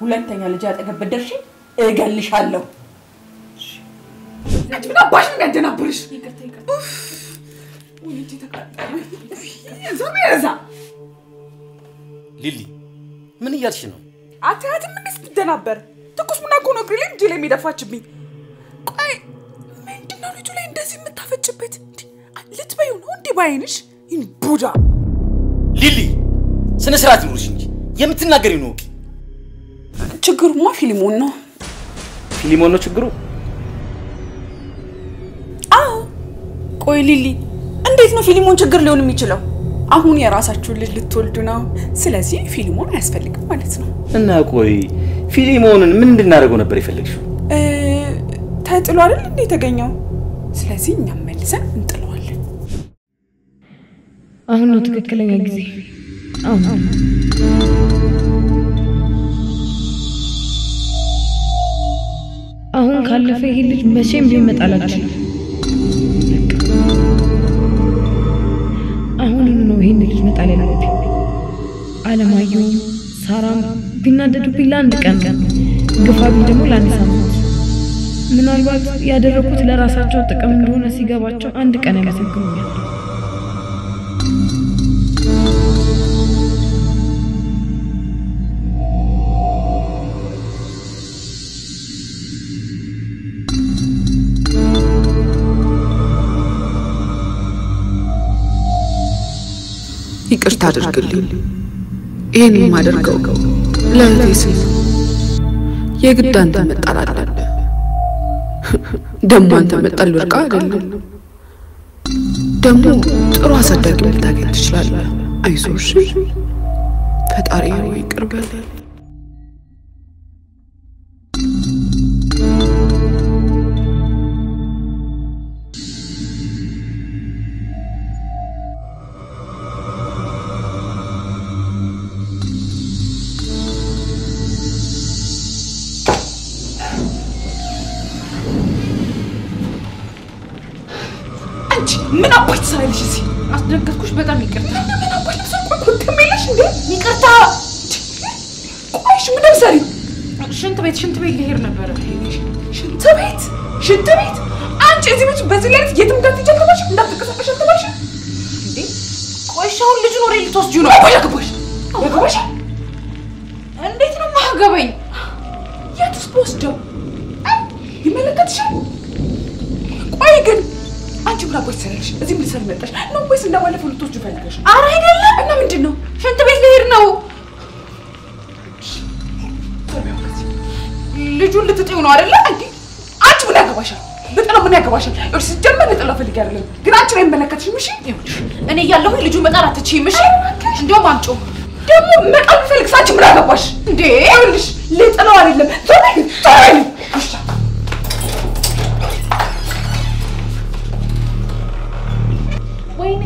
ሁለተኛ ልጅ አጠገብ በደርሽ እገልሻለሁ አንቺ ምን አባሽ ነው ያደናብርሽ ይቅርታ ወይኔ ተቃጠለ ዘመረዛ ሊሊ ምን እያልሽ ነው አታያትም እንዴት ትደናበር ትኩስ ምን አቆ ነው ግሪም ጂሌ የሚደፋችብኝ ቆይ ምንድነው ልጁ ላይ እንደዚህ የምታፈጭበት ልትበይው ነው እንዴ ባይንሽ ይን ቡዳ ሊሊ ስነ ስርዓት ይኑርሽ እንጂ የምትናገሪው ነው ችግሩማ ፊልሞን ነው ችግሩ አዎ ቆይ ሊሊ እንዴት ነው ፊልሞን ችግር ሊሆን የሚችለው አሁን የራሳችሁ ልጅ ልትወልዱ ነው ስለዚህ ፊልሞን አያስፈልግም ማለት ነው እና ቆይ ፊልሞንን ምን እንድናደርገው ነበር የፈለግሽው ተጥሎ አይደል እንዴ ተገኘው ስለዚህ እኛ መልሰን እንጥለዋለን አሁን ነው ትክክለኛ ጊዜ አሁን ካለፈ ይሄ ልጅ መቼም ቢመጣላችሁ አሁን ነው ይሄን ልጅ መጣል ያለብኝ አለማየሁ ሳራም ቢናደዱብኝ ለአንድ ቀን ግፋቢ ደግሞ ለአንድ ሳምንት ምናልባት ያደረኩት ለራሳቸው ጥቅም እንደሆነ ሲገባቸው አንድ ቀን ያመሰግኑኛል ይቅርታ አድርግልኝ ይሄን ማደርገው ለለይስ የግድ አንተ መጣል አለብህ ደሞ አንተ መጣል ወርቃ አይደለም ደሞ ጥሩ አሳዳጊ ልታገኝ ትችላለህ አይዞሽ ፈጣሪ ይቅር በለኝ ምን አባይ ትሰራለሽ እዚህ አስደንገጥኩሽ በጣም ይቅርታ ምን አባይ ትሰራለሽ እንዴ ይቅርታ ቆይሽ ምን ደምሰሪ ሽንት ቤት ልሄድ ነበር ሽንት ቤት አንቺ እዚህ ቤት በዚህ ላይ የትም እንዳትጀምረሽ እንዳትከሰከሽ ተባልሽ እንዴ ቆይሻው ልጅን ወሬ ልትወስጂ ነው ያገባሽ እንዴት ነው ማገበኝ የትስ ወስደው ይመለከትሻል ቆይ ግን አንቺ ምን አባይ ትሰራለሽ እዚህ ምን ሰር መጣሽ ነው ወይስ እንደባለፈው ልትወስጂ ፈልገሽ ኧረ አይደለም እና ምንድነው ሽንት ቤት ልሄድ ነው ልጁን ልትጥዩ ነው አይደለ እንዴ አንቺ ምን ያገባሻል በጣም ምን ያገባሻል እርስ ጀመረ ልጥላ ፈልግ አይደለም ግን አንቺ ላይ መለከትሽ እሺ እኔ ያለሁ ልጁ መጣር አትችይም እሺ እንደውም አምጪ ደግሞ መጣል ፈልግ ሳንቺ ምን ያገባሽ እንዴ ይኸውልሽ ልጥላው አይደለም ቶሎ እሺ ወይኔ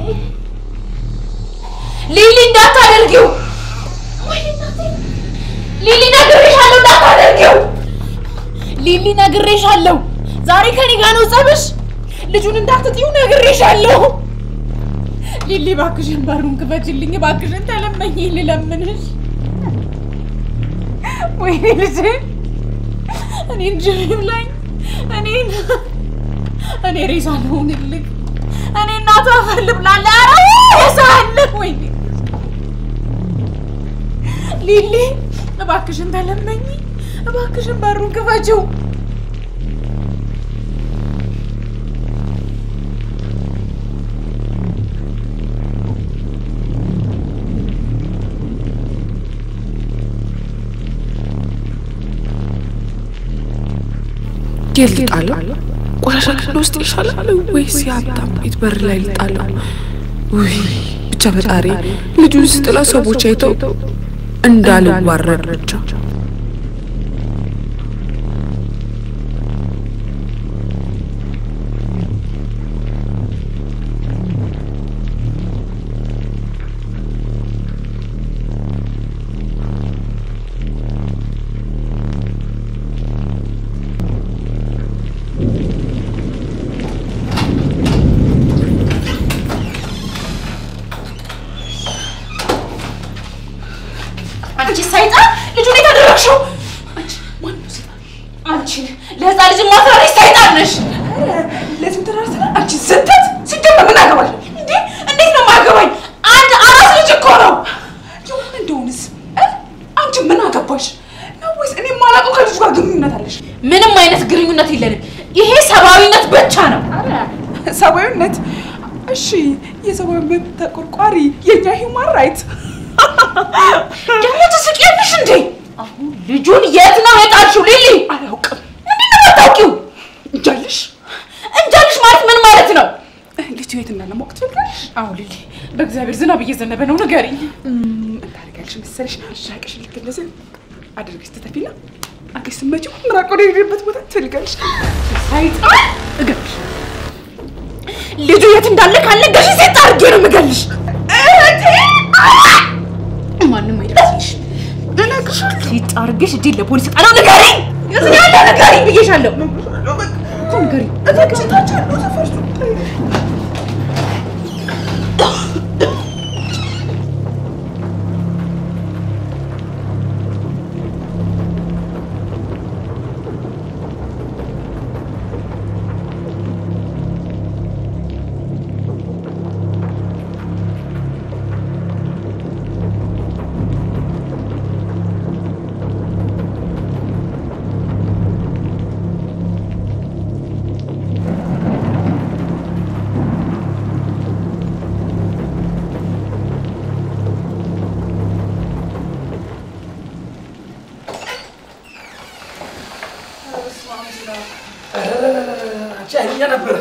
ሊሊ እንዳታደርጊው ሊሊ ነግሬሻለሁ እንዳታደርጊው ሊሊ ነግሬሻለሁ ዛሬ ከኔ ጋር ነው ጸብሽ ልጁን እንዳትጥዩ ነግሬሻለሁ ሊሊ ባክሽን ባሩን ክፈችልኝ ባክሽን ተለመኝ ልለምንሽ ወይኔ ልጄ እኔ እንጀም ላይ እኔ ሬሳ ልሆንልኝ እኔ እናቷ ፈልብላለ አራሳለ ወይኔ ሊሊ እባክሽን ተለመኝ እባክሽን ባሩን ክፈችው ይልጣል ቆሻሻ ውስጥ ይሻላል ወይስ ያጣም ቤት በር ላይ ልጣል ወይ ብቻ በጣሪ ልጁን ስጥላ ሰዎች አይተው እንዳልዋረድ ብቻ አንቺ ሰይጣን ልጁን አንቺ ለህፃን ልጅ ማስራሪሽ ሰይጣን ነሽ ለዚህ ተራርተና አንቺ ዘተት ሲጀመር ምን አገባሽ እንዴ እንዴት ነው ማገባኝ አንድ አራስ ልጅ እኮ ነው ይሁን እንደውንስ አንቺ ምን አገባሽ ነው ወይስ እኔ ማላውቀው ከልጅ ጋር ግንኙነት አለሽ ምንም አይነት ግንኙነት የለንም ይሄ ሰባዊነት ብቻ ነው አረ ሰባዊነት እሺ የሰባዊ መብት ተቆርቋሪ የኛ ሂውማን ራይት ደግሞ ትስቂያለሽ እንዴ አሁን ልጁን የት ነው የጣልሽው ሊሊ አላውቅም እንዴት ነው የምታውቂው እንጃልሽ ማለት ምን ማለት ነው ልጁ የት እንዳለ ማወቅ ትፈልጋለሽ አዎ ሊሊ በእግዚአብሔር ዝናብ እየዘነበ ነው ንገሪኝ እንታርጋልሽ መሰለሽ አሻቅሽ ልትለዘ አድርገሽ ተተፊና አገሽ ስመጪው ምራቆ የሄደበት ቦታ ትፈልጋለሽ ሳይጣን እገልሽ ልጁ የት እንዳለ ካልነገርሽ ሴት አድርጌ ነው የምገልሽ እህቴ ማንም አይደርስልሽ ለነግርሻለሁ ሴት አድርገሽ እጄ ለፖሊስ ጣለው ንገሪኝ የት ያለ ንገሪኝ ብዬሻለሁ ንገሪኝ እታች ያለው ሰፈርሱ ቻይኛ ነበር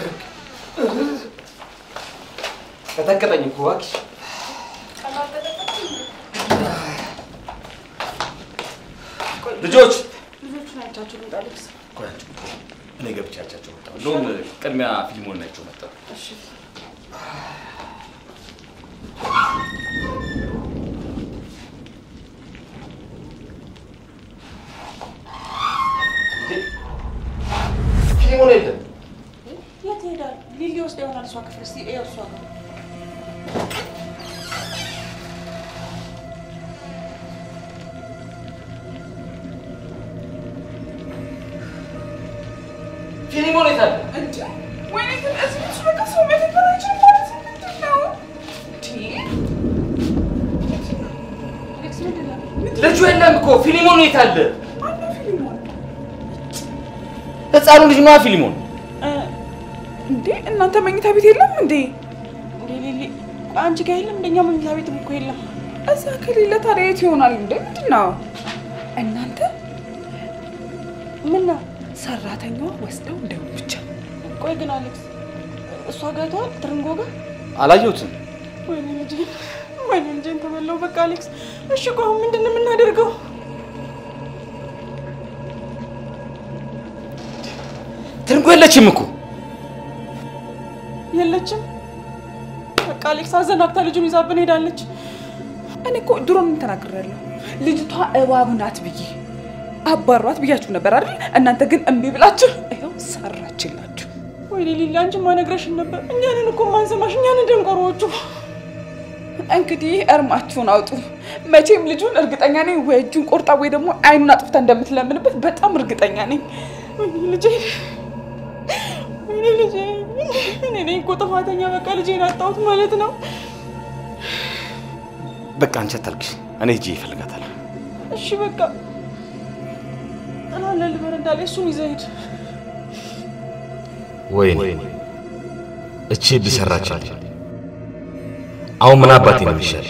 ተተከተኝ እኮ እባክሽ ልጆች ናቸው ልጣልስ እኔ ገብቻቸው ወጣሁ እንደውም ቅድሚያ ፊልሙን ናቸው መጣሁ እሺ ፊልሙን የለም የት ሄዳል ሊሊ ወስደ ይሆናል እሷ ክፍል እስቲ እሷ ነው ፊልሙን የታለ እንዴ ወይኔ ግን እዚህ እሱ በቃ ሰው መተከራችን ማለት ነው ልጁ የለም እኮ ፊልሙን የታለ ህፃኑ ልጅ ነው ፊልሙን እንዴ እናንተ መኝታ ቤት የለም እንዴ ሊሊ አንቺ ጋር የለም እንደኛ መኝታ ቤት እኮ የለም እዛ ከሌለ ታዲያ የት ይሆናል እንዴ ምንድነው እናንተ ምን ነው ሰራተኛዋ ወስደው እንደው ብቻ ቆይ ግን አሌክስ እሷ ጋቷል ትርንጎ ጋር አላየሁትም ወይኔ ልጄ ተበላው በቃ አሌክስ እሺ ቆይ ምንድነው የምናደርገው ትርንጎ የለችም እኮ የለችም በቃ አሌክስ አዘናግታ ልጁን ይዛብን ሄዳለች እኔ እኮ ድሮም ተናግሬያለሁ ልጅቷ እባብ ናት ብዬ አባሯት ብያችሁ ነበር አይደል እናንተ ግን እምቢ ብላችሁ አይው ሰራችላችሁ ወይኔ ሊሊ አንቺ ማነግረሽን ነበር እኛንን እኮ ማንሰማሽ እኛንን ደንቆሮቹ እንግዲህ እርማችሁን አውጡ መቼም ልጁን እርግጠኛ ነኝ ወይ እጁን ቆርጣ ወይ ደግሞ አይኑን አጥፍታ እንደምትለምንበት በጣም እርግጠኛ ነኝ ወይኔ ልጄ እኔ እኮ ጥፋተኛ በቃ ልጄን አጣሁት ማለት ነው በቃ አንቺ አታልቅሽ እኔ እጄ ይፈልጋታል እሺ በቃ አላለ ልበረንዳ ላይ እሱን ይዘይድ ወይኔ እቺ ቢሰራችልኝ አሁን ምን አባቴ ነው ይሻል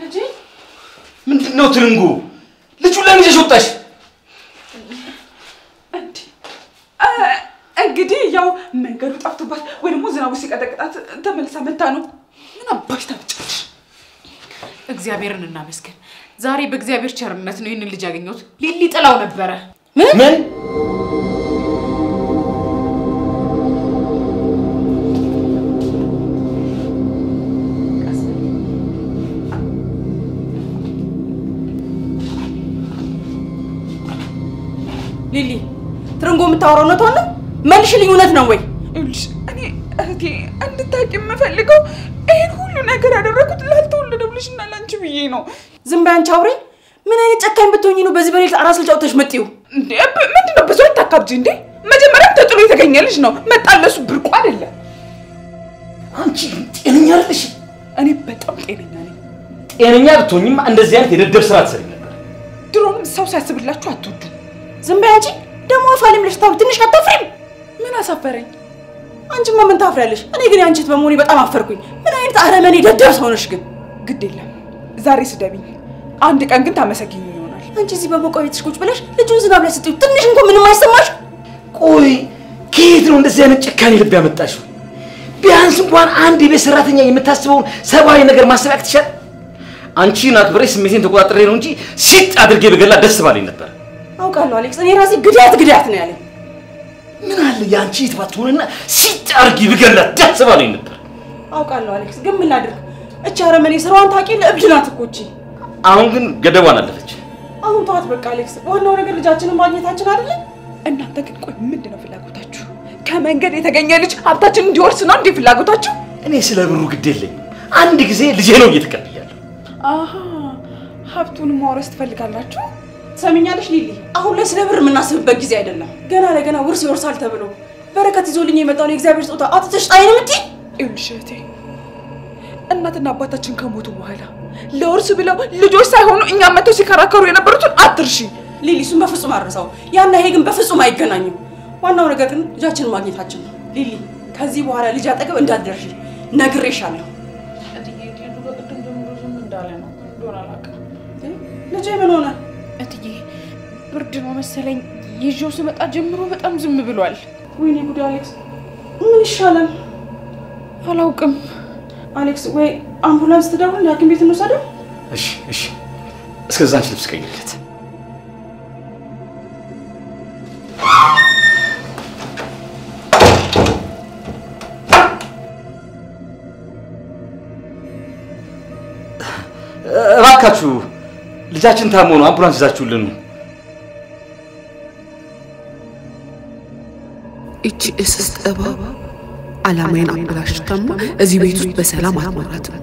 ልጄ ምንድነው ትርንጉ ልጁ ለምን ይዘሽ ወጣሽ እንግዲህ ያው መንገዱ ጠፍቶባት ወይ ደግሞ ዝናቡ ሲቀጠቅጣት ተመልሳ መታ ነው ምን አባሽ ታብጫለሽ እግዚአብሔርን እናመስገን ዛሬ በእግዚአብሔር ቸርነት ነው ይሄንን ልጅ ያገኘሁት ሊሊ ጥላው ነበር ምን ሊሊ ትርንጎ የምታወራው ነው ታውና መልሽልኝ እውነት ነው ወይ እኔ እንድታቂ የምፈልገው ይሄን ሁሉ ነገር ያደረኩት ላልተወለደው ልጅና ላንቺ ብዬ ነው ዝም በይ አንቺ አውሬ ምን አይነት ጨካኝ ብትሆኚ ነው በዚህ በሌሊት አራስ ልጅ አውጥተሽ መጥዩ እንዴ ምንድነው ብዙ አታካብጂ እንዴ መጀመሪያ ተጥሎ የተገኘ ልጅ ነው መጣለሱ ብርቁ አይደለም አንቺ ጤነኛ አይደለሽ እኔ በጣም ጤነኛ ነኝ ጤነኛ ብትሆኚማ እንደዚህ አይነት የደደብ ስራ ትሰሪ ነበር ድሮንም ሰው ሲያስብላችሁ አትወዱ ዝም በይ አንቺ ደሞ አፋልም ልሽታው ትንሽ አታፍሪም ምን አሳፈረኝ አንቺማ ምን ታፍሪያለሽ እኔ ግን አንቺት በመሆኔ በጣም አፈርኩኝ ምን አይነት አረመኔ ደደብ ሰው ነሽ ግን ግድ የለም ዛሬ ስደብኝ አንድ ቀን ግን ታመሰግኝ ይሆናል አንቺ እዚህ በሞቀው ቤትሽ ቁጭ ብለሽ ልጁን ዝናብ ላይ ስትዩ ትንሽ እንኳን ምንም አይሰማሽ ቆይ ከየት ነው እንደዚህ አይነት ጭካኔ ልብ ያመጣሽው ቢያንስ እንኳን አንድ የቤት ሰራተኛ የምታስበውን ሰብአዊ ነገር ማሰብ ያክትሻል አንቺን አክብሬ ስሜቴን ተቆጣጥሬ ነው እንጂ ሲጥ አድርጌ በገላ ደስ ባለኝ ነበር አውቃለሁ አሌክስ እኔ ራሴ ግዳት ነው ያለኝ ምን አለ ያንቺ ይተባቱና ሲጥ አድርጌ በገላ ደስ ባለኝ ነበር አውቃለሁ አሌክስ ግን ምን ላድርግ እቺ አረመኔ ስራዋን ታውቂ ለእብድ ናት እኮ እቺ አሁን ግን ገደቧን አለፈች አሁን ተዋት በቃ አሌክስ ዋናው ነገር ልጃችንን ማግኘታችን አይደለ እናንተ ግን ቆይ ምንድነው ፍላጎታችሁ ከመንገድ የተገኘ ልጅ ሀብታችን እንዲወርስ ነው እንዴ ፍላጎታችሁ እኔ ስለ ብሩ ግድ የለኝም አንድ ጊዜ ልጄ ነው እየተቀበያለሁ አሃ ሀብቱን ማውረስ ትፈልጋላችሁ ሰሚኛለሽ ሊሊ አሁን ላይ ስለ ብር የምናስብበት ጊዜ አይደለም ገና ለገና ውርስ ይወርሳል ተብሎ በረከት ይዞልኝ የመጣው የእግዚአብሔር ስጦታ አጥተሽ ጣይን ምትይ እልሽቴ እናትና አባታችን ከሞቱ በኋላ ለውርስ ብለው ልጆች ሳይሆኑ እኛ መተው ሲከራከሩ የነበሩትን አትርሺ ሊሊ እሱን በፍጹም አረሳው ያና ይሄ ግን በፍጹም አይገናኝም ዋናው ነገር ግን ልጃችንን ማግኘታችን ነው ሊሊ ከዚህ በኋላ ልጅ አጠገብ እንዳትደርሺ ነግሬሻለሁ እትዬ ልጁ በቅድም ጀምሮ ዝም እንዳለ ነው ዶና ላቀ ልጄ ምን ሆነ እትዬ ብርድ ነው መሰለኝ ይዤው ስመጣ ጀምሮ በጣም ዝም ብሏል ወይኔ ጉድ አሌክስ ምን ይሻላል አላውቅም አሌክስ ወይ አምቡላንስ ትደውል ሐኪም ቤት እንወስደው እሺ እስከዛች ልብስ ቀይርለት እባካችሁ ልጃችን ታሞ ነው አምቡላንስ ይዛችሁልን ነው እቺ እስስት እባብ አላማዬን አበላሽታማ እዚህ ቤት ውስጥ በሰላም አትኖራትም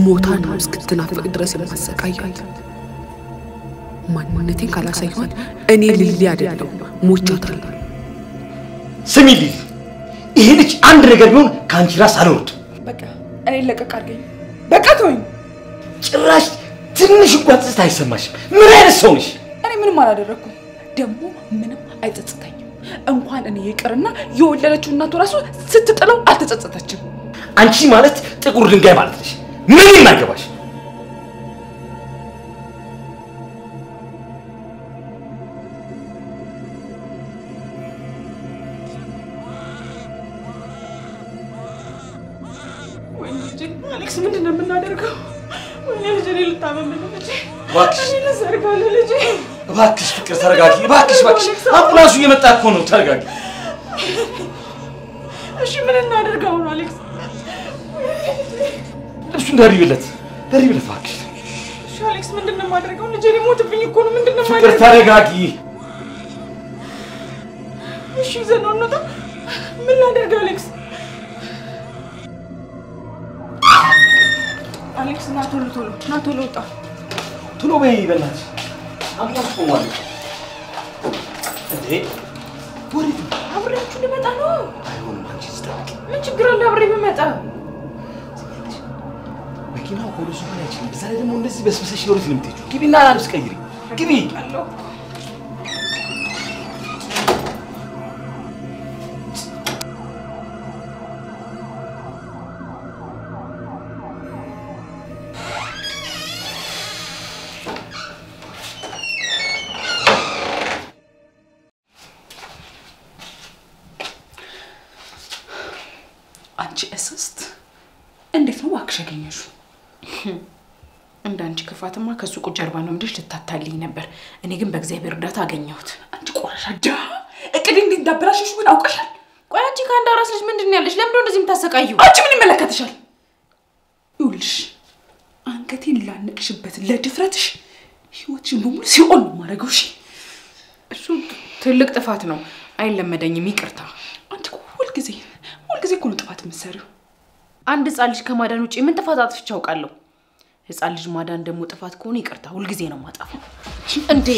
ሞታን እስክትናፍቅ ድረስ የማሰቃያት ማንነቴን ካላሳየኋት እኔ ሊሊ አይደለም ሞቻታለሁ ስሚ ሊሊ ይሄ ልጅ አንድ ነገር ቢሆን ካንቺ ራስ አልወርድ በቃ እኔ ለቀቅ አድርገኝ በቃ ተወኝ ጭራሽ ትንሽ እንኳን ጸጸት አይሰማሽም ምን አይነት ሰው ነሽ እኔ ምንም አላደረኩም ደግሞ ምንም አይጸጽተኝም እንኳን እኔ ይቅርና የወለደችው እናቱ ራሱ ስትጥለው አልተጸጸተችም አንቺ ማለት ጥቁር ድንጋይ ማለት ነሽ ምን ይናገባሽ አሌክስ ምንድነው የምናደርገው ወይኔ ልጄ ልታመም ነው ልጄ እባክሽ እኔ ልሰርጋለሁ ልጄ እባክሽ ፍቅር ተረጋጊ እባክሽ አምቡላንሱ እየመጣ እኮ ነው ተረጋጊ እሺ ምን እናደርጋው ነው አሌክስ ልብሱን ደርቢለት እባክሽ እሺ አሌክስ ምንድነው የማደርገው ልጄ ሊሞትብኝ እኮ ነው ምንድነው ፍቅር የማደርገው ተረጋጊ እሺ ዘነው ነው ምን ላደርገው አሌክስ አሌክስ ና ቶሎ ወጣ ቶሎ በይ በእናትሽ አምቡላንስ ቆሟል እንዴ ወሬት አብሬያችሁ ልመጣ ነው አይሆንም አንቺ ስታውቂ ምን ችግር አለ አብሬ ብመጣ መኪናው ፖሊሱ ሆነ አይችልም በዛ ላይ ደግሞ እንደዚህ በስብሰሽ ነው ልትል የምትሄጂው ግቢና ልብስ ቀይሪ ግቢ አንቺ እስስት እንዴት ነው ዋክሽ ያገኘሽው እንዳንቺ ክፋትማ ከሱቁ ጀርባ ነው ምድሽ ልታታልኝ ነበር እኔ ግን በእግዚአብሔር እርዳታ አገኘሁት አንቺ ቆራሻዳ እቅድ እንዴት እንዳበላሽሽ ምን አውቀሻል ቆይ አንቺ ካንዳ ራስ ልጅ ምንድን ያለሽ ለምን እንደዚህ የምታሰቃዩ አንቺ ምን ይመለከትሻል ይውልሽ አንገቴን ላንቅሽበት ለድፍረትሽ ህይወትሽን በሙሉ ሲኦል ነው ማረገው እሺ እሱ ትልቅ ጥፋት ነው አይለመደኝም ይቅርታ አንቺ ሁልጊዜ እኮ ነው ጥፋት የምትሰሪው አንድ ጻልሽ ከማዳን ውጪ ምን ጥፋት አጥፍቼ አውቃለሁ ህፃን ልጅ ማዳን ደግሞ ጥፋት ከሆነ ይቅርታ ሁሉ ጊዜ ነው ማጣፈው እንዴ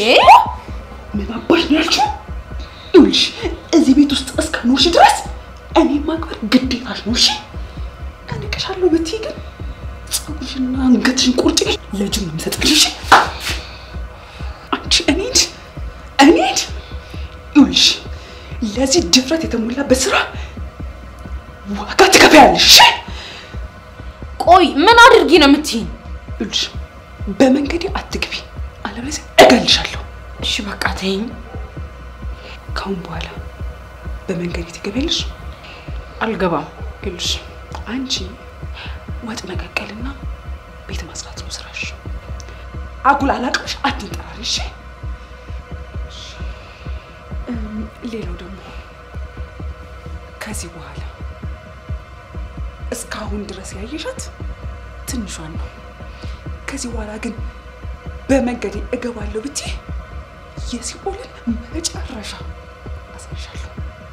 ምን አባሽ ናችሁ ይልሽ እዚህ ቤት ውስጥ እስከኖርሽ ድረስ እኔ ማክበር ግዴታሽ ነው እሺ አንቀሻለሁ በትይ ግን ጸጉርሽና አንገትሽን ቁርጥ ለጅም ነው የምሰጥልሽ አንቺ እኔት ይልሽ ለዚህ ድፍረት የተሞላበት ስራ ዋጋ ትከፍያለሽ ቆይ ምን አድርጊ ነው የምትይኝ ይልሽ በመንገዴ አትግቢ አለበለዚያ እገልሻለሁ እሺ በቃ ተይኝ ካሁን በኋላ በመንገዴ ትገቢያለሽ አልገባም ይልሽ አንቺ ወጥ መቀቀልና ቤት ማጽዳት ነው ስራሽ አጉል አላቅምሽ አትንጠራሪሽ ሌላው ደግሞ ከዚህ በኋላ እስካሁን ድረስ ያየሻት ትንሿን ነው ከዚህ በኋላ ግን በመንገዴ እገባለሁ ብትይ የሲኦልን መጨረሻ አሳይሻለሁ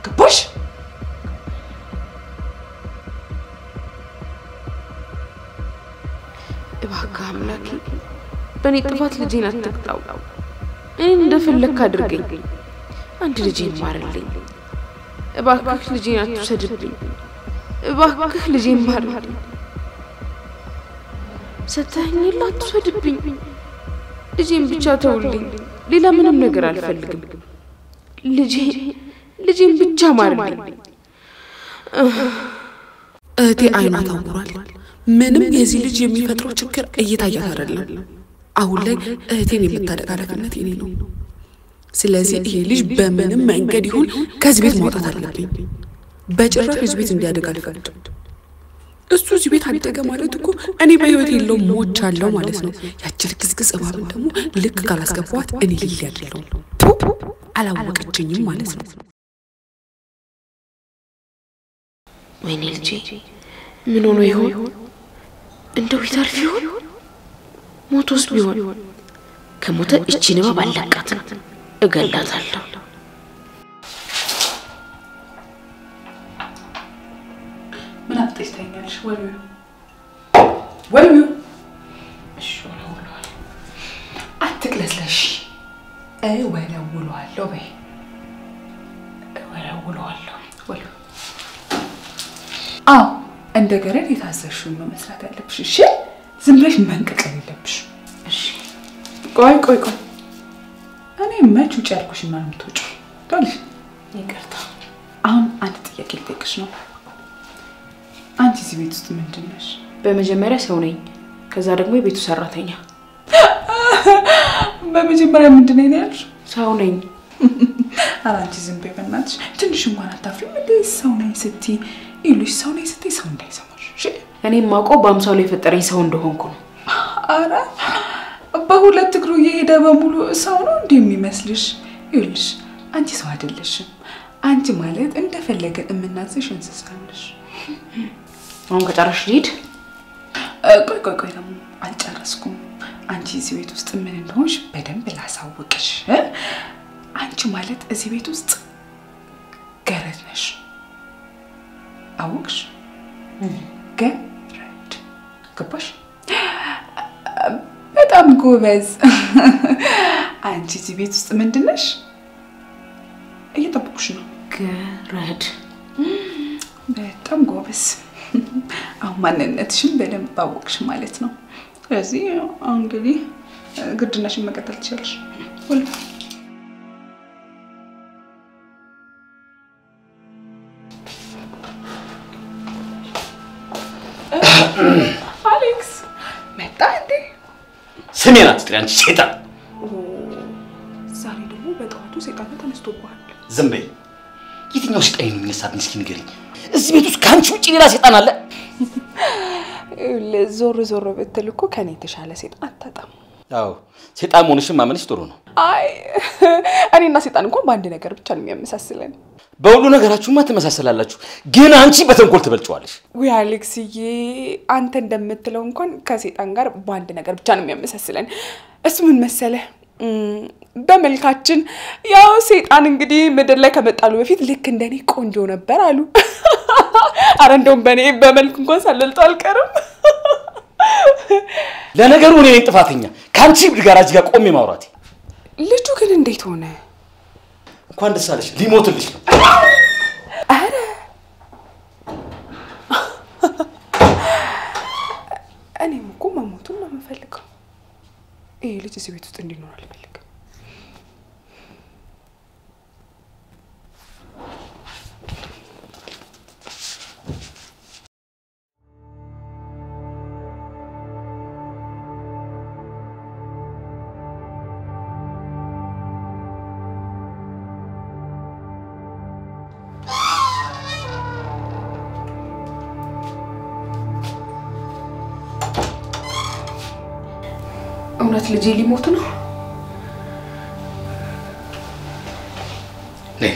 ገባሽ እባክህ አምላኬ በእኔ ጥፋት ልጄን አትቅጣው እኔ እንደፈለክ አድርገኝ አንድ ልጄን ማርልኝ እባክህ ልጄን አትውሰድብኝ እባክህ ልጄን ማርልኝ ሰተኸኝላ አትውሰድብኝ ልጄን ብቻ ተውልኝ ሌላ ምንም ነገር አልፈልግም ልጄን ብቻ ማርልኝ እህቴ አይኗ ታውሯል ምንም የዚህ ልጅ የሚፈጥረው ችግር እየታያት አይደለም አሁን ላይ እህቴን የምታደግ ኃላፊነት የኔ ነው ስለዚህ ይሄ ልጅ በምንም መንገድ ይሁን ከዚህ ቤት ማውጣት አለብኝ በጭራሽ እዚህ ቤት እንዲያደግ አልፈቅድም እሱ እዚህ ቤት አደገ ማለት እኮ እኔ በህይወት የለው ሞች አለው ማለት ነው ያችል ግዝግዝ እባብን ደግሞ ልክ ካላስገባዋት እኔ ልጅ ያደለው አላወቀችኝም ማለት ነው ወይኔ ልጄ ምን ሆኖ ይሆን እንደው ይታርፍ ይሆን ሞቶስ ቢሆን ከሞተ እቺንማ ባላቃት እገላታለሁ ምን አጥተኛልሽ ወልዩ እሺ ወለውሏል አትክለስለሽ ወለውሏለሁ በይ ወለውሏለሁ ወልዩ አዎ እንደገረድ የታዘሽውን ነው መስራት ያለብሽ እሺ ዝም ብለሽ መንቀቀል የለብሽ እሺ ቆይ እኔ መች ውጭ ያልኩሽና ነው የምትወጪው ታልሽ ይቅርታ አሁን አንድ ጥያቄ ልጠይቅሽ ነው አንቺ እዚህ ቤት ውስጥ ምንድን ነሽ በመጀመሪያ ሰው ነኝ ከዛ ደግሞ የቤቱ ሰራተኛ በመጀመሪያ ምንድን ነኝ ያልሽ ሰው ነኝ አንቺ ዝም በይ በእናትሽ ትንሽ እንኳን አታፍሪም እንዴ ሰው ነኝ ስትይ ይሉሽ ሰው ነኝ ስትይ ሰው እንዳይሰማሽ እሺ እኔም ማውቀው በአምሳሉ የፈጠረኝ ሰው እንደሆንኩ ነው አረ በሁለት እግሩ እየሄደ በሙሉ ሰው ነው እንደሚመስልሽ ይሉሽ አንቺ ሰው አይደለሽም አንቺ ማለት እንደፈለገን እምናዝሽ እንስሳ ነሽ አሁን ከጨረሽ ልሂድ ቆይ ደግሞ አልጨረስኩም አንቺ እዚህ ቤት ውስጥ ምን እንደሆንሽ በደንብ ላሳውቅሽ አንቺ ማለት እዚህ ቤት ውስጥ ገረድ ነሽ አውቅሽ ገረድ ገባሽ በጣም ጎበዝ አንቺ እዚህ ቤት ውስጥ ምንድን ነሽ እየጠበቁሽ ነው ገረድ በጣም ጎበዝ አሁን ማንነትሽን በደንብ አወቅሽ ማለት ነው ስለዚህ እንግዲህ ግድናሽን መቀጠል ትችላለሽ ወል አሌክስ መጣ እንዴ ስሜን አትጥሪ አንቺ ሴጣን ዛሬ ደግሞ በጠዋቱ ሴጣን ተነስቶብሃል ዝም በይ የትኛው ሴጣን ነው የሚነሳብኝ እስኪ ንገሪኝ እዚህ ቤት ውስጥ ካንቺ ውጪ ሌላ ሴጣን አለ ዞር ብትል እኮ ከኔ የተሻለ ሴጣን አታጣም አዎ ሴጣን መሆንሽን ማመንሽ ጥሩ ነው አይ እኔና ሴጣን እንኳን በአንድ ነገር ብቻ ነው የሚያመሳስለን በሁሉ ነገራችሁማ ተመሳሰላላችሁ ግን አንቺ በተንኮል ትበልጫዋለሽ ወይ አሌክስዬ አንተ እንደምትለው እንኳን ከሴጣን ጋር በአንድ ነገር ብቻ ነው የሚያመሳስለን እሱ ምን መሰለህ በመልካችን ያው ሴጣን እንግዲህ ምድር ላይ ከመጣሉ በፊት ልክ እንደኔ ቆንጆ ነበር አሉ አረ እንደውም በኔ በመልክ እንኳን ሳልልጠው አልቀርም ለነገሩ እኔ ነኝ ጥፋተኛ ካንቺ ጋር እዚህ ጋር ቆሜ ማውራት ልጁ ግን እንዴት ሆነ እንኳን ደስ አለሽ ሊሞትልሽ ነው አረ እኔም እኮ መሞቱን ነው የምፈልገው ይሄ ልጅ እዚህ ቤት ውስጥ እንዲኖር አልፈልግም እውነት ልጄ ሊሞት ነው ነይ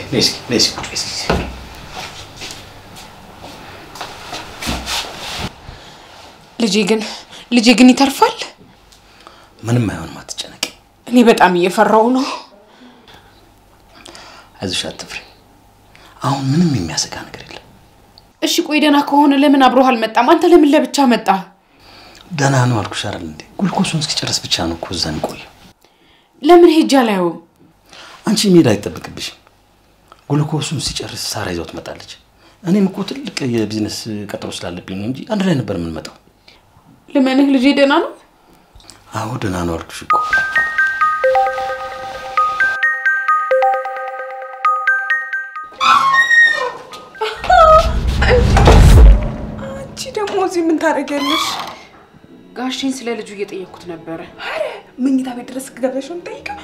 ልጄ ግን ይተርፋል ምንም አይሆንም አትጨነቂ እኔ በጣም እየፈራው ነው አይዞሽ አትፍሪ አሁን ምንም የሚያሰጋ ነገር የለም እሺ ቆይ ደና ከሆነ ለምን አብሮህ አልመጣም አንተ ለምን ለብቻ መጣ ደና ነው አልኩሽ አይደል እንዴ ጉልኮሱን እስኪጨርስ ብቻ ነው እኮ እዛ እንቆይ ለምን ሄጃ ላይው አንቺ ሜዳ አይጠብቅብሽ ጉልኮሱን ሲጨርስ ሳራ ይዘው ትመጣለች እኔም እኮ ትልቅ የቢዝነስ ቀጠሮ ስላለብኝ ነው እንጂ አንድ ላይ ነበር ምን መጣው ለምን ልጄ ደና ነው አዎ ደና ነው አልኩሽ እኮ አንቺ ደግሞ እዚህ ምን ታረጋለሽ ጋሽን ስለ ልጁ እየጠየቅኩት ነበር አረ መኝታ ቤት ድረስ ገብተሽ ነው ጠይቀው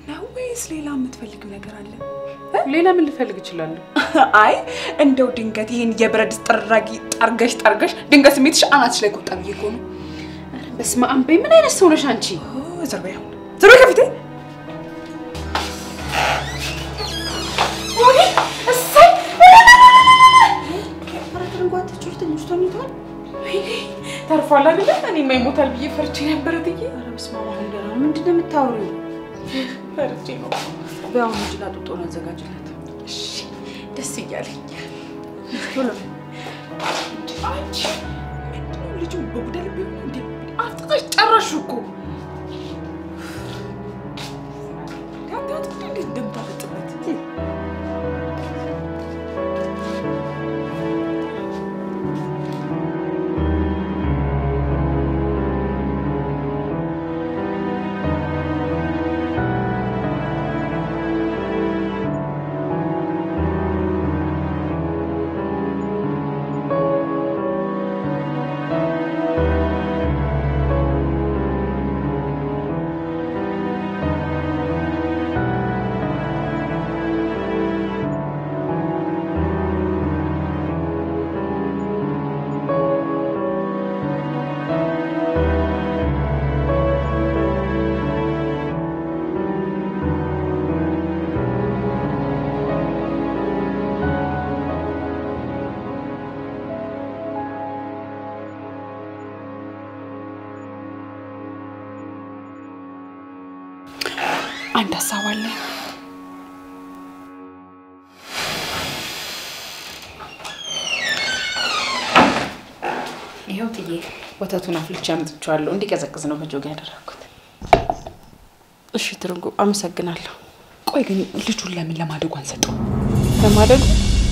ነው ወይስ ሌላ የምትፈልጊው ነገር አለ ሌላ ምን ልፈልግ ይችላል አይ እንደው ድንገት ይሄን የብረድ ጥራጊ ጠርገሽ ድንገት ስሜትሽ አናትሽ ላይ ቆጣ ብዬ እኮ ነው በስመ አብ በይ ምን አይነት ሰው ነሽ አንቺ ዘርበይ ከፊቴ ወይ እሰይ ተርፏል አይደል እኔ ማይሞታል ብዬ ፈርቼ ነበር ትዬ ኧረ በስመ አብ እንደና ምንድነው የምታወሪው ፈርቼ ነው በአሁን ልጅ ላጥጦ ነው አዘጋጅላት እሺ ደስ ይያለኝ ቶሎ አንቺ ምንድነው ልጁ በቡደል ቢሆን እንዴ አፍጥጠሽ ጨረሹ እኮ ያንተ እንዴት እንደምታፈጥበት አንድ ሀሳብ አለ ይሄው ትዬ ወተቱን አፍልቼ አምጥቻለሁ እንዲቀዘቅዝ ነው በጆግ ያደረኩት እሺ ትርንጎ አመሰግናለሁ ቆይ ግን ልጁን ለምን ለማደጎ አንሰጠው ለማደጎ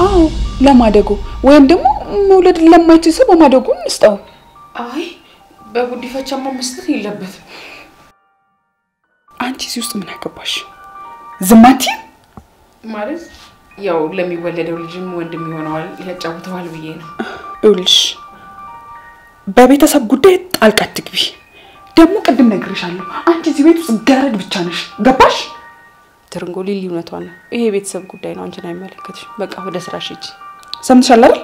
አዎ ለማደጎ ወይም ደግሞ መውለድ ለማይችል ሰው በማደጎ እንስጠው አይ በጉዲፈቻማ መስጠት የለበትም አንቺ እዚህ ውስጥ ምን አገባሽ ዝማቲ ማለት ያው ለሚወለደው ልጅም ወንድም ይሆነዋል ያጫውተዋል ብዬ ነው እልሽ በቤተሰብ ጉዳይ ጣልቃ ትግቢ ደግሞ ቅድም ነግሬሻለሁ አንቺ እዚህ ቤት ውስጥ ገረድ ብቻ ነሽ ገባሽ ትርንጎ ሊሊ እውነቷን ነው ይሄ ቤተሰብ ጉዳይ ነው አንቺን አይመለከትሽ በቃ ወደ ስራሽ ሂጂ ሰምተሻል አይደል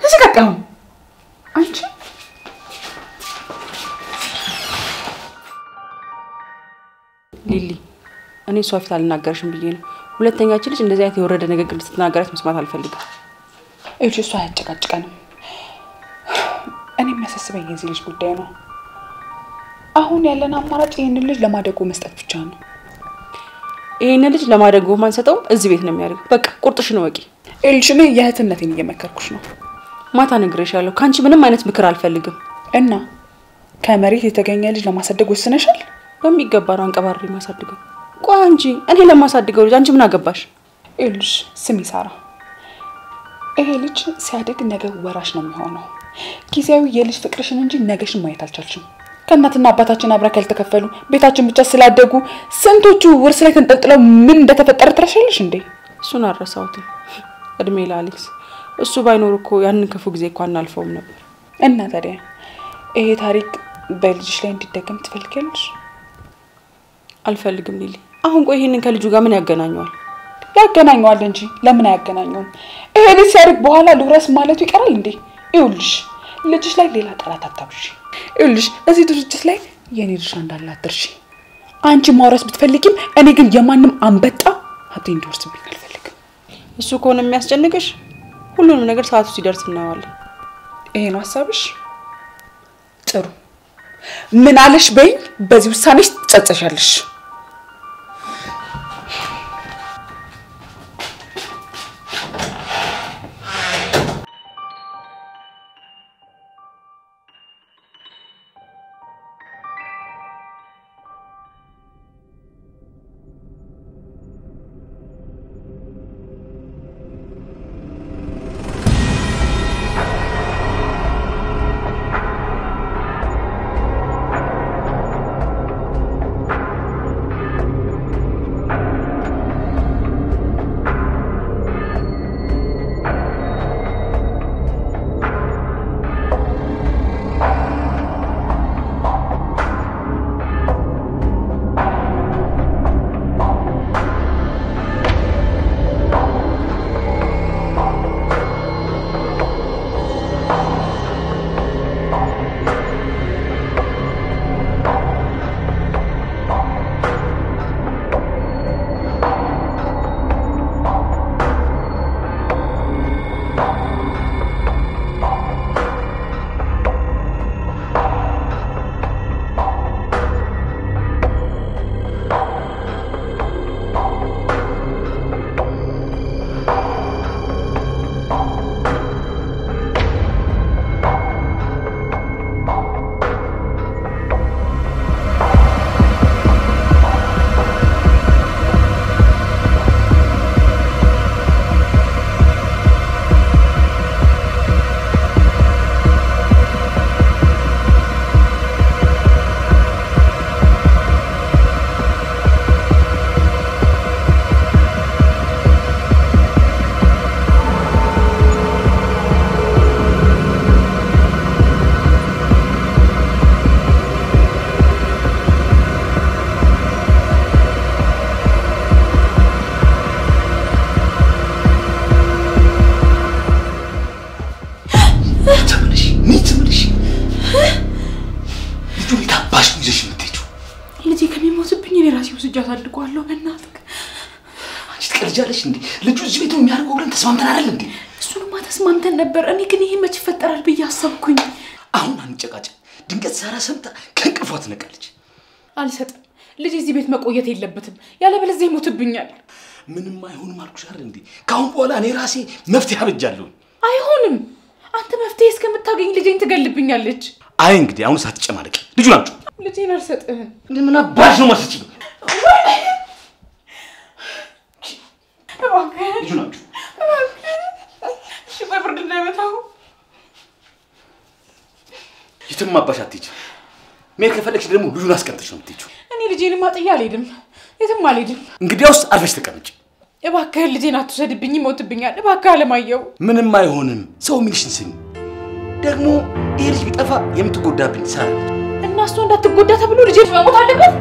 እዚህ ቀጣው አንቺ ሊሊ እኔ ሶፍት አልናገርሽም ብዬ ነው ሁለተኛች ልጅ እንደዚህ አይነት የወረደ ንግግር ልትናገራት መስማት አልፈልግም እሺ እሷ ያጨቃጭቀንም እኔ የሚያሳስበኝ የዚህ ልጅ ጉዳይ ነው አሁን ያለን አማራጭ ይሄንን ልጅ ለማደጎ መስጠት ብቻ ነው ይሄንን ልጅ ለማደጎ ማንሰጠው እዚህ ቤት ነው የሚያደርገው በቃ ቁርጥሽን ወቂ እልሽ ነው የእህትነቴን እየመከርኩሽ ነው ማታ ነግሬሻለሁ ካንቺ ምንም አይነት ምክር አልፈልግም እና ከመሬት የተገኘ ልጅ ለማሳደግ ወስነሻል? በሚገባ ነው አንቀባሪ ማሳደገው። ቆይ አንቺ እኔ ለማሳደገው ልጅ አንቺ ምን አገባሽ? ይኸውልሽ ስሚ ሳራ፣ ይሄ ልጅ ሲያድግ ነገ ወራሽ ነው የሚሆነው። ጊዜያዊ የልጅ ፍቅርሽን እንጂ ነገሽን ማየት አልቻልሽም። ከእናትና አባታችን አብራ ካልተከፈሉ ቤታችን ብቻ ስላደጉ ስንቶቹ ውርስ ላይ ተንጠልጥለው ምን እንደተፈጠረ ትረሻለሽ እንዴ? እሱን አረሳውትም። እድሜ ለአሌክስ። እሱ ባይኖር እኮ ያንን ክፉ ጊዜ እኮ አናልፈውም ነበር። እና ታዲያ ይሄ ታሪክ በልጅሽ ላይ እንዲደገም ትፈልጊያለሽ? አልፈልግም ሊሊ። አሁን ቆይ ይሄንን ከልጁ ጋር ምን ያገናኘዋል? ያገናኘዋል እንጂ ለምን አያገናኘውም? ይሄ ልጅ ሲያድግ በኋላ ልውረስ ማለቱ ይቀራል እንዴ? ይኸውልሽ ልጅሽ ላይ ሌላ ጠላት አታብሺ። ይኸውልሽ እዚህ ድርጅት ላይ የኔ ድርሻ እንዳለ አትርሺ። አንቺ ማውረስ ብትፈልጊም እኔ ግን የማንም አንበጣ ሀብቴ እንዲወርስብኝ አልፈልግም። እሱ ከሆነ የሚያስጨንቅሽ ሁሉንም ነገር ሰዓቱ ሲደርስ እናየዋለን። ይሄ ነው ሐሳብሽ? ጥሩ ምን አለሽ በይ። በዚህ ውሳኔሽ ትጸጸሻለሽ። አሳድጓለሁ በእናትህ። አንቺ ትቀልጃለሽ እንዴ? ልጁ እዚህ ቤት ነው የሚያርገው ብለን ተስማምተን አይደል እንዴ? እሱንማ ተስማምተን ነበር። እኔ ግን ይሄ መች ይፈጠራል ብዬ አሰብኩኝ። አሁን አንጨቃጨቅ። ድንገት ሳራ ሰምታ ከእንቅልፏ ትነቃለች። አልሰጥም። ልጅ እዚህ ቤት መቆየት የለበትም። ያለበለዚያ ይሞትብኛል። ምንም አይሆንም አልኩሽ አይደል እንዴ? ካሁን በኋላ እኔ ራሴ መፍትሄ አበጃለሁ። አይሆንም። አንተ መፍትሄ እስከምታገኝ ልጄን ትገልብኛለች። አይ እንግዲህ አሁን ሳትጨማለቅ ልጁን አምጪው። ልጄን አልሰጥህም። ምን አባሽ ነው ማስጪው? ልጁን አምጪው። እሺ በብርድ እንዳይመታው። የትም አባሽ አትሄጂም። መሄድ ከፈለግሽ ደግሞ ልጁን አስቀምጥሽ ነው የምትሄጂው። እኔ ልጄንማ ጥዬ አልሄድም። የትም አልሄድም። እንግዲያውስ አርፈሽ ተቀመጪ። እባክህ ልጄን አትውሰድብኝ፣ ይሞትብኛል። እባክህ አለማየሁ። ምንም አይሆንም። ሰው የሚልሽን ስሚ። ደግሞ ይሄ ልጅ ቢጠፋ የምትጎዳብኝ ሳራ። እና እሷ እንዳትጎዳ ተብሎ ልጄ መሞት አለበት?